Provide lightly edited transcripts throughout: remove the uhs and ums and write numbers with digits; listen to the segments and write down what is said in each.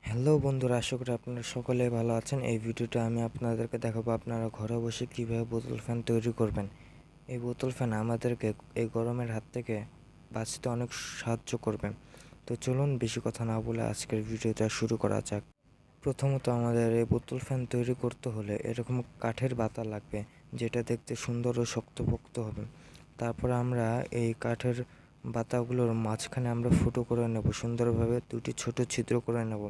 Hello বন্ধুরা, আশা করি আপনারা সকলে ভালো আছেন। এই ভিডিওটা আমি আপনাদেরকে দেখাবো আপনারা ঘরে বসে কীভাবে বোতল ফ্যান তৈরি করবেন। এই বোতল ফ্যান আমাদেরকে এই গরমের হাত থেকে বাঁচতে অনেক সাহায্য করবে। তো চলুন বেশি কথা না বলে আজকের ভিডিওটা শুরু করা যাক। প্রথমত আমাদের এই বোতল ফ্যান তৈরি করতে হলে এরকম কাঠের বাতা লাগবে, যেটা দেখতে সুন্দর ও শক্তপোক্ত হবে। তারপর আমরা এই কাঠের বাতাগুলোর মাঝখানে আমরা ফুটো করে নেব, সুন্দরভাবে দুটি ছোট ছিদ্র করে নেব।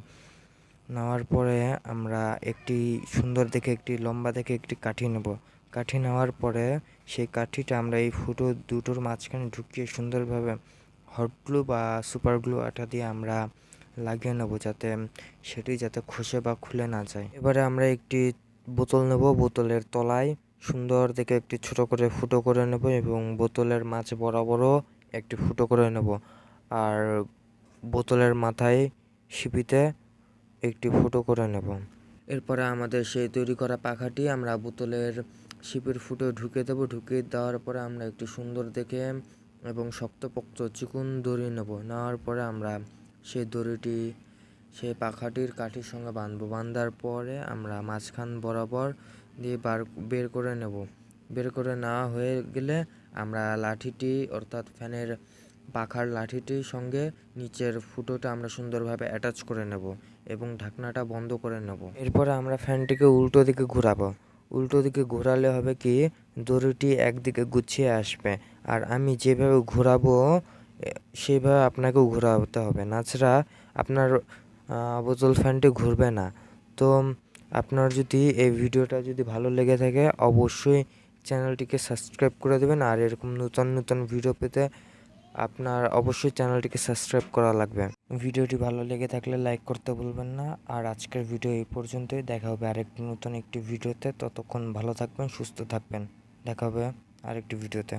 নেওয়ার পরে আমরা একটি সুন্দর দেখে একটি লম্বা দেখে একটি কাঠি নেব। কাঠি নেওয়ার পরে সেই কাঠিটা আমরা এই ফুটো দুটোর মাঝখানে ঢুকিয়ে সুন্দরভাবে হট গ্লু বা সুপার গ্লু আঠা দিয়ে আমরা লাগিয়ে নেব, যাতে খসে বা খুলে না যায়। এবারে আমরা একটি বোতল নেব, বোতলের তলায় সুন্দর দেখে একটি ছোট করে ফুটো করে নেব এবং বোতলের মাঝ বরাবরও একটি ফুটো করে নেব। আর বোতলের মাথায় শিপিতে একটি ফুটো করে নেব। এরপরে আমাদের সেই তৈরি করা পাখাটি আমরা বোতলের শিপের ফুটো ঢুকে দেব। ঢুকে দেওয়ার পরে আমরা একটি সুন্দর দেখে এবং শক্তপোক্ত চিকন দড়ি নেব। নেওয়ার পরে আমরা সেই দড়িটি সেই পাখাটির কাঠির সঙ্গে বাঁধব। বাঁধার পরে আমরা মাঝখান বরাবর দিয়ে বের করে নেব। বের করে নেওয়া হয়ে গেলে আমরা লাঠিটি অর্থাৎ ফ্যানের পাখার লাঠিটির সঙ্গে নিচের ফুটোটা আমরা সুন্দরভাবে অ্যাটাচ করে নেব এবং ঢাকনাটা বন্ধ করে নেব। এরপরে আমরা ফ্যানটিকে উল্টো দিকে ঘোরাবো। উল্টো দিকে ঘোরালে হবে কি, দড়িটি একদিকে গুছিয়ে আসবে। আর আমি যেভাবে ঘোরাবো সেইভাবে আপনাকেও ঘোরাতে হবে, নাছাড়া আপনার বোতল ফ্যানটি ঘুরবে না। তো আপনার যদি এই ভিডিওটা যদি ভালো লেগে থাকে অবশ্যই চ্যানেলটিকে সাবস্ক্রাইব করে দেবেন। আর এরকম নতুন নতুন ভিডিও পেতে আপনার অবশ্যই চ্যানেলটিকে সাবস্ক্রাইব করা লাগবে। ভিডিওটি ভালো লেগে থাকলে লাইক করতে ভুলবেন না। আর আজকের ভিডিও এই পর্যন্তই। দেখা হবে আরেকটি নতুন একটি ভিডিওতে। ততক্ষণ ভালো থাকবেন, সুস্থ থাকবেন। দেখা হবে আরেকটি ভিডিওতে।